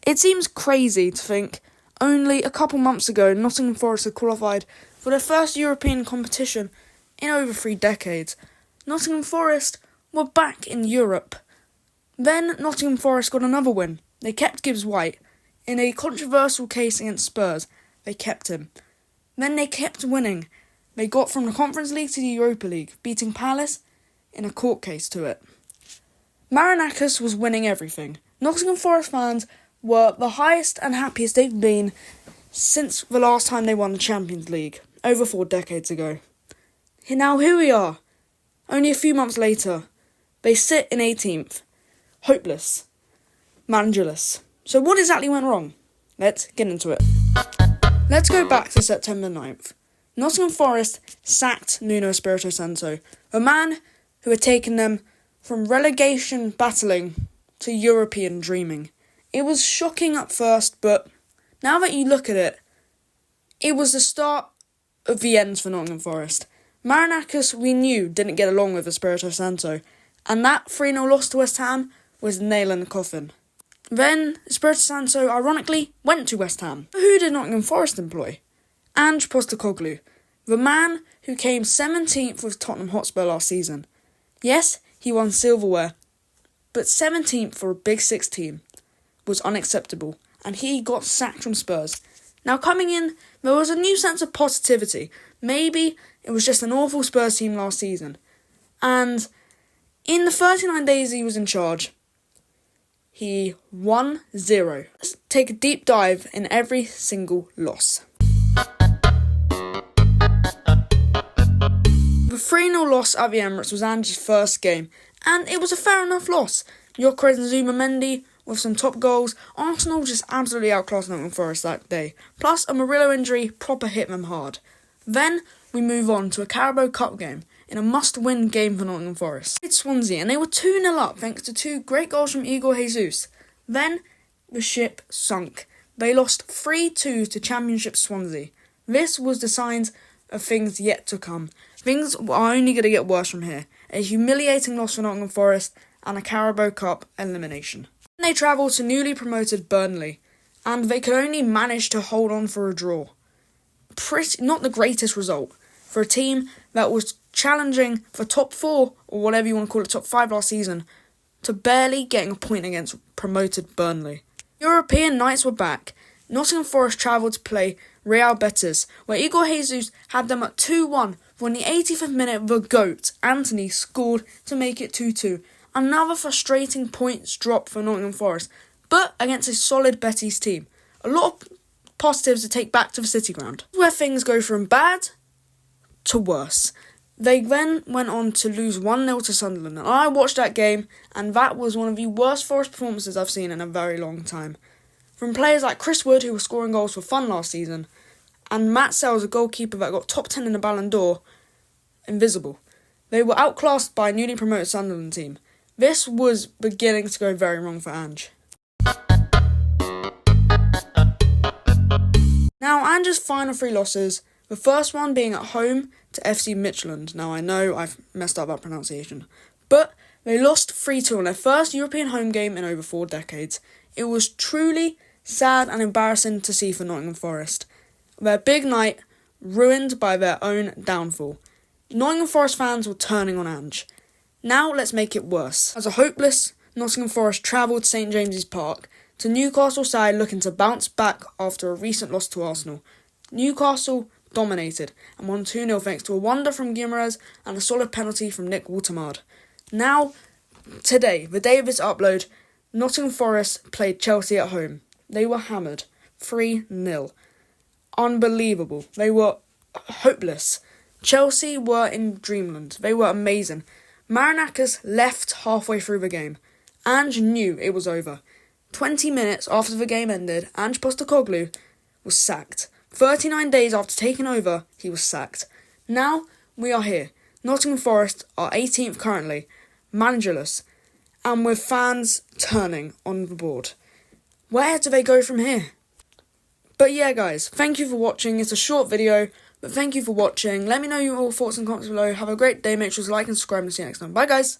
It seems crazy to think only a couple months ago Nottingham Forest had qualified for their first European competition in over 3 decades. Nottingham Forest were back in Europe. Then Nottingham Forest got another win. They kept Gibbs White. In a controversial case against Spurs, they kept him. Then they kept winning. They got from the Conference League to the Europa League, beating Palace in a court case to it. Marinakis was winning everything. Nottingham Forest fans were the highest and happiest they've been since the last time they won the Champions League, over 4 decades ago. Now here we are, only a few months later. They sit in 18th, hopeless, managerless. So what exactly went wrong? Let's get into it. Let's go back to September 9th. Nottingham Forest sacked Nuno Espirito Santo, a man who had taken them from relegation battling to European dreaming. It was shocking at first, but now that you look at it, it was the start of the end for Nottingham Forest. Marinakis, we knew, didn't get along with Espirito Santo, and that 3-0 loss to West Ham was the nail in the coffin. Then, Espirito Santo, ironically, went to West Ham. Who did Nottingham Forest employ? Ange Postecoglou, the man who came 17th with Tottenham Hotspur last season. Yes, he won silverware, but 17th for a Big Six team was unacceptable, and he got sacked from Spurs. Now coming in, there was a new sense of positivity. Maybe it was just an awful Spurs team last season. And in the 39 days he was in charge, he won 0. Let's take a deep dive in every single loss. The 3-0 loss at the Emirates was Ange's first game, and it was a fair enough loss. Gyökeres and Zubamendi with some top goals. Arsenal just absolutely outclassed Nottingham Forest that day. Plus, a Murillo injury proper hit them hard. Then, we move on to a Carabao Cup game in a must-win game for Nottingham Forest. It's Swansea, and they were 2-0 up thanks to 2 great goals from Igor Jesus. Then, the ship sunk. They lost 3-2 to Championship Swansea. This was the signs of things yet to come. Things are only going to get worse from here. A humiliating loss for Nottingham Forest and a Carabao Cup elimination. They travelled to newly promoted Burnley, and they could only manage to hold on for a draw. Not the greatest result for a team that was challenging for top 4, or whatever you want to call it, top 5 last season, to barely getting a point against promoted Burnley. European nights were back. Nottingham Forest travelled to play Real Betis, where Igor Jesus had them at 2-1, for in the 85th minute the GOAT, Anthony, scored to make it 2-2. Another frustrating points drop for Nottingham Forest, but against a solid Betis team. A lot of positives to take back to the City Ground, where things go from bad to worse. They then went on to lose 1-0 to Sunderland, and I watched that game, and that was one of the worst Forest performances I've seen in a very long time. From players like Chris Wood, who was scoring goals for fun last season, and Matt Sells, a goalkeeper that got top 10 in the Ballon d'Or, invisible. They were outclassed by a newly promoted Sunderland team. This was beginning to go very wrong for Ange. Now, Ange's final 3 losses, the first one being at home to FC Midtjylland. Now, I know I've messed up that pronunciation, but they lost 3-2 on their first European home game in over 4 decades. It was truly sad and embarrassing to see for Nottingham Forest. Their big night ruined by their own downfall. Nottingham Forest fans were turning on Ange. Now let's make it worse. As a hopeless Nottingham Forest travelled to St James's Park to Newcastle side looking to bounce back after a recent loss to Arsenal. Newcastle dominated and won 2-0 thanks to a wonder from Gyökeres and a solid penalty from Nick Woltemade. Now, today, the day of this upload, Nottingham Forest played Chelsea at home. They were hammered 3-0. Unbelievable. They were hopeless. Chelsea were in dreamland. They were amazing. Marinakis left halfway through the game. Ange knew it was over. 20 minutes after the game ended, Ange Postecoglou was sacked. 39 days after taking over, he was sacked. Now, we are here. Nottingham Forest are 18th currently, managerless, and with fans turning on the board. Where do they go from here? But yeah, guys, thank you for watching. It's a short video, but thank you for watching. Let me know your thoughts and comments below. Have a great day. Make sure to like and subscribe and see you next time. Bye, guys.